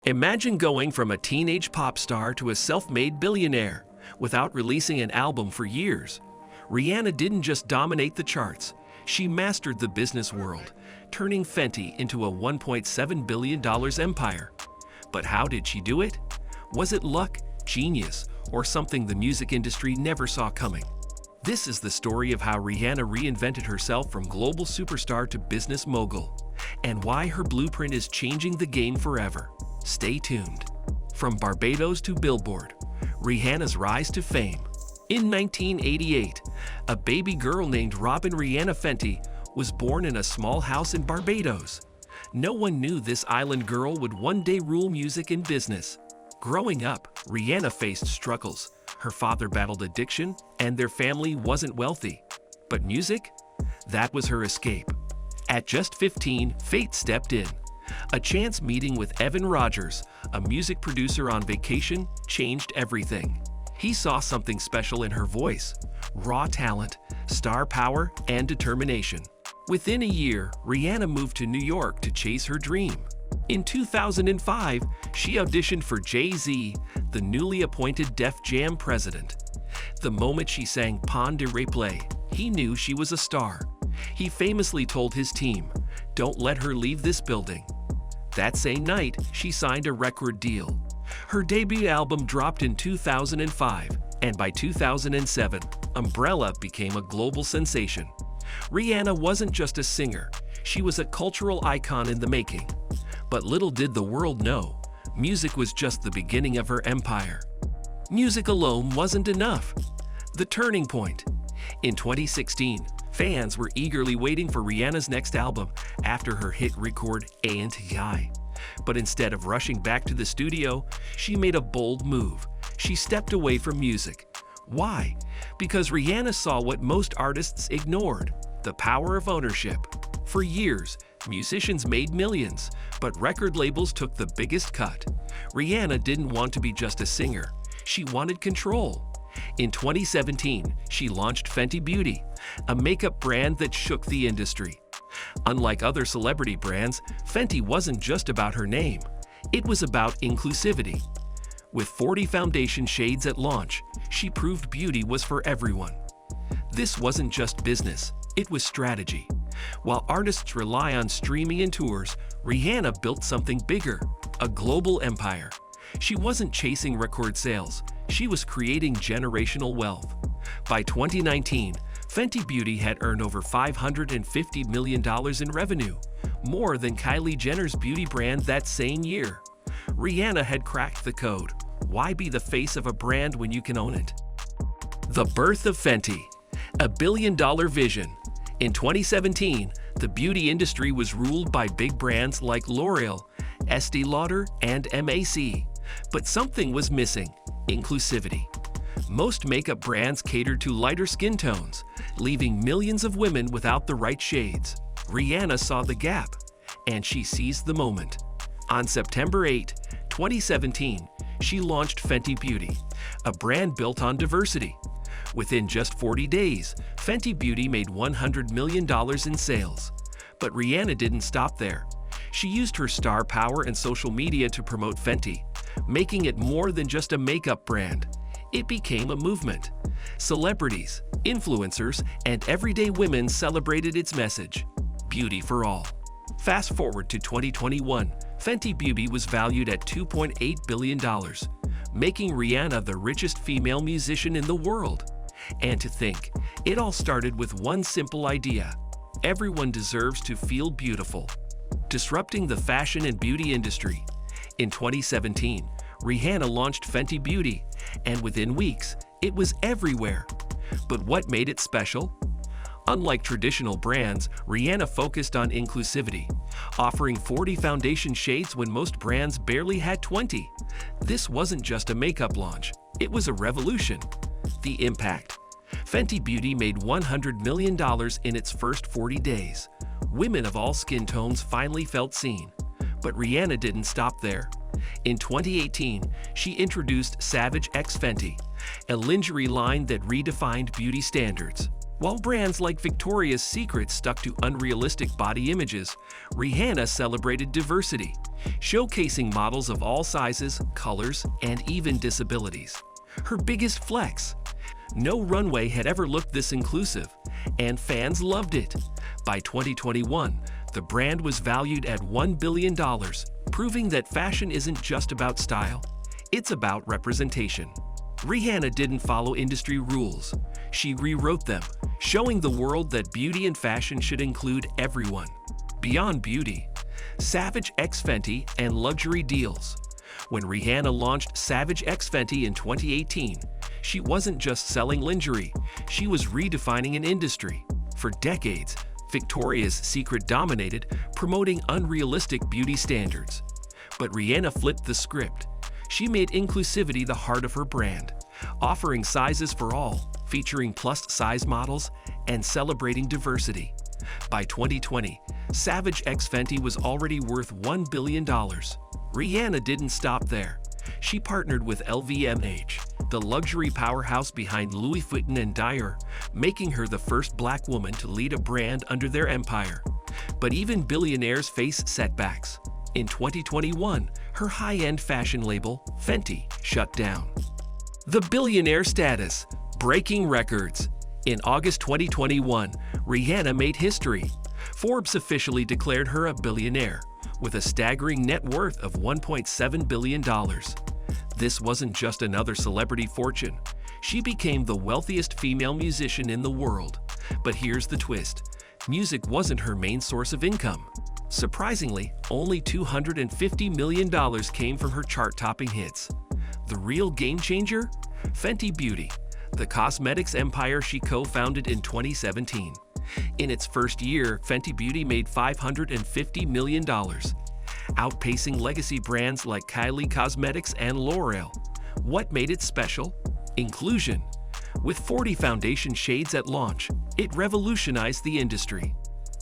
Imagine going from a teenage pop star to a self-made billionaire without releasing an album for years. Rihanna didn't just dominate the charts, she mastered the business world, turning Fenty into a $1.7 billion empire. But how did she do it? Was it luck, genius, or something the music industry never saw coming? This is the story of how Rihanna reinvented herself from global superstar to business mogul, and why her blueprint is changing the game forever. Stay tuned. From Barbados to Billboard, Rihanna's rise to fame. In 1988, a baby girl named Robin Rihanna Fenty was born in a small house in Barbados. No one knew this island girl would one day rule music and business. Growing up, Rihanna faced struggles. Her father battled addiction, and their family wasn't wealthy. But music? That was her escape. At just 15, fate stepped in. A chance meeting with Evan Rogers, a music producer on vacation, changed everything. He saw something special in her voice: raw talent, star power, and determination. Within a year, Rihanna moved to New York to chase her dream. In 2005, she auditioned for Jay-Z, the newly appointed Def Jam president. The moment she sang Pon de Replay, he knew she was a star. He famously told his team, "Don't let her leave this building." That same night, she signed a record deal. Her debut album dropped in 2005, and by 2007, Umbrella became a global sensation. Rihanna wasn't just a singer, she was a cultural icon in the making. But little did the world know, music was just the beginning of her empire. Music alone wasn't enough. The turning point. In 2016, fans were eagerly waiting for Rihanna's next album after her hit record A&I. But instead of rushing back to the studio, she made a bold move. She stepped away from music. Why? Because Rihanna saw what most artists ignored: the power of ownership. For years, musicians made millions, but record labels took the biggest cut. Rihanna didn't want to be just a singer. She wanted control. In 2017, she launched Fenty Beauty, a makeup brand that shook the industry. Unlike other celebrity brands, Fenty wasn't just about her name. It was about inclusivity. With 40 foundation shades at launch, she proved beauty was for everyone. This wasn't just business, it was strategy. While artists rely on streaming and tours, Rihanna built something bigger: a global empire. She wasn't chasing record sales, she was creating generational wealth. By 2019, Fenty Beauty had earned over $550 million in revenue, more than Kylie Jenner's beauty brand that same year. Rihanna had cracked the code. Why be the face of a brand when you can own it? The birth of Fenty, a billion-dollar vision. In 2017, the beauty industry was ruled by big brands like L'Oreal, Estée Lauder, and MAC. But something was missing: inclusivity. Most makeup brands catered to lighter skin tones, leaving millions of women without the right shades. Rihanna saw the gap, and she seized the moment. On September 8, 2017, she launched Fenty Beauty, a brand built on diversity. Within just 40 days, Fenty Beauty made $100 million in sales. But Rihanna didn't stop there. She used her star power and social media to promote Fenty, making it more than just a makeup brand. It became a movement. Celebrities, influencers, and everyday women celebrated its message: beauty for all. Fast forward to 2021, Fenty Beauty was valued at $2.8 billion, making Rihanna the richest female musician in the world. And to think, it all started with one simple idea: everyone deserves to feel beautiful. Disrupting the fashion and beauty industry. In 2017, Rihanna launched Fenty Beauty, and within weeks, it was everywhere. But what made it special? Unlike traditional brands, Rihanna focused on inclusivity, offering 40 foundation shades when most brands barely had 20. This wasn't just a makeup launch, it was a revolution. The impact. Fenty Beauty made $100 million in its first 40 days. Women of all skin tones finally felt seen. But Rihanna didn't stop there. In 2018, she introduced Savage X Fenty, a lingerie line that redefined beauty standards. While brands like Victoria's Secret stuck to unrealistic body images, Rihanna celebrated diversity, showcasing models of all sizes, colors, and even disabilities. Her biggest flex: no runway had ever looked this inclusive, and fans loved it. By 2021, the brand was valued at $1 billion, proving that fashion isn't just about style, it's about representation. Rihanna didn't follow industry rules. She rewrote them, showing the world that beauty and fashion should include everyone. Beyond beauty, Savage x Fenty and luxury deals. When Rihanna launched Savage x Fenty in 2018, she wasn't just selling lingerie, she was redefining an industry. For decades, Victoria's Secret dominated, promoting unrealistic beauty standards. But Rihanna flipped the script. She made inclusivity the heart of her brand, offering sizes for all, featuring plus-size models, and celebrating diversity. By 2020, Savage x Fenty was already worth $1 billion. Rihanna didn't stop there. She partnered with LVMH, the luxury powerhouse behind Louis Vuitton and Dior, making her the first Black woman to lead a brand under their empire. But even billionaires face setbacks. In 2021, her high-end fashion label, Fenty, shut down. The billionaire status, breaking records. In August 2021, Rihanna made history. Forbes officially declared her a billionaire, with a staggering net worth of $1.7 billion. This wasn't just another celebrity fortune. She became the wealthiest female musician in the world. But here's the twist: music wasn't her main source of income. Surprisingly, only $250 million came from her chart-topping hits. The real game changer? Fenty Beauty, the cosmetics empire she co-founded in 2017. In its first year, Fenty Beauty made $550 million, outpacing legacy brands like Kylie Cosmetics and L'Oreal. What made it special? Inclusion. With 40 foundation shades at launch, it revolutionized the industry.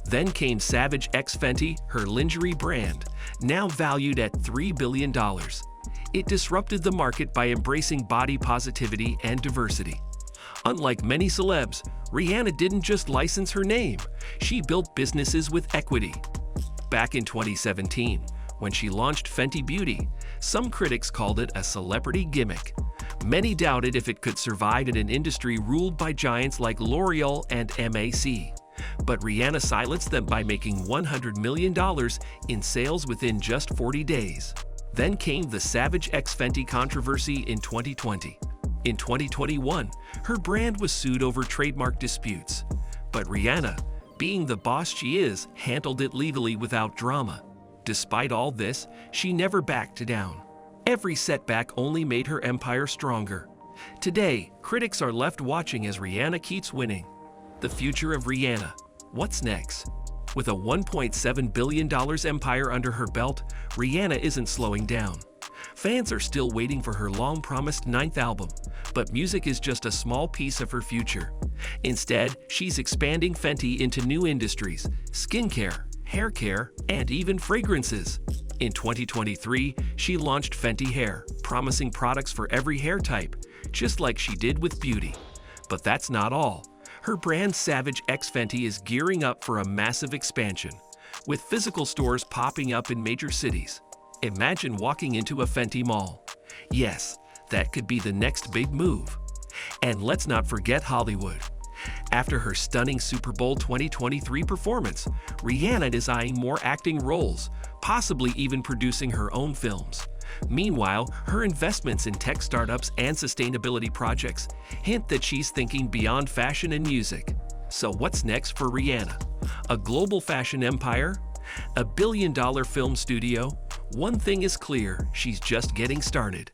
Then came Savage x Fenty, her lingerie brand, now valued at $3 billion. It disrupted the market by embracing body positivity and diversity. Unlike many celebs, Rihanna didn't just license her name, she built businesses with equity. Back in 2017, when she launched Fenty Beauty, some critics called it a celebrity gimmick. Many doubted if it could survive in an industry ruled by giants like L'Oreal and MAC. But Rihanna silenced them by making $100 million in sales within just 40 days. Then came the Savage x Fenty controversy in 2020. In 2021, her brand was sued over trademark disputes. But Rihanna, being the boss she is, handled it legally without drama. Despite all this, she never backed down. Every setback only made her empire stronger. Today, critics are left watching as Rihanna keeps winning. The future of Rihanna. What's next? With a $1.7 billion empire under her belt, Rihanna isn't slowing down. Fans are still waiting for her long-promised 9th album, but music is just a small piece of her future. Instead, she's expanding Fenty into new industries: skincare, hair care, and even fragrances. In 2023, she launched Fenty Hair, promising products for every hair type, just like she did with beauty. But that's not all. Her brand Savage x Fenty is gearing up for a massive expansion, with physical stores popping up in major cities. Imagine walking into a Fenty mall. Yes, that could be the next big move. And let's not forget Hollywood. After her stunning Super Bowl 2023 performance, Rihanna is eyeing more acting roles, possibly even producing her own films. Meanwhile, her investments in tech startups and sustainability projects hint that she's thinking beyond fashion and music. So what's next for Rihanna? A global fashion empire? A billion-dollar film studio? One thing is clear, she's just getting started.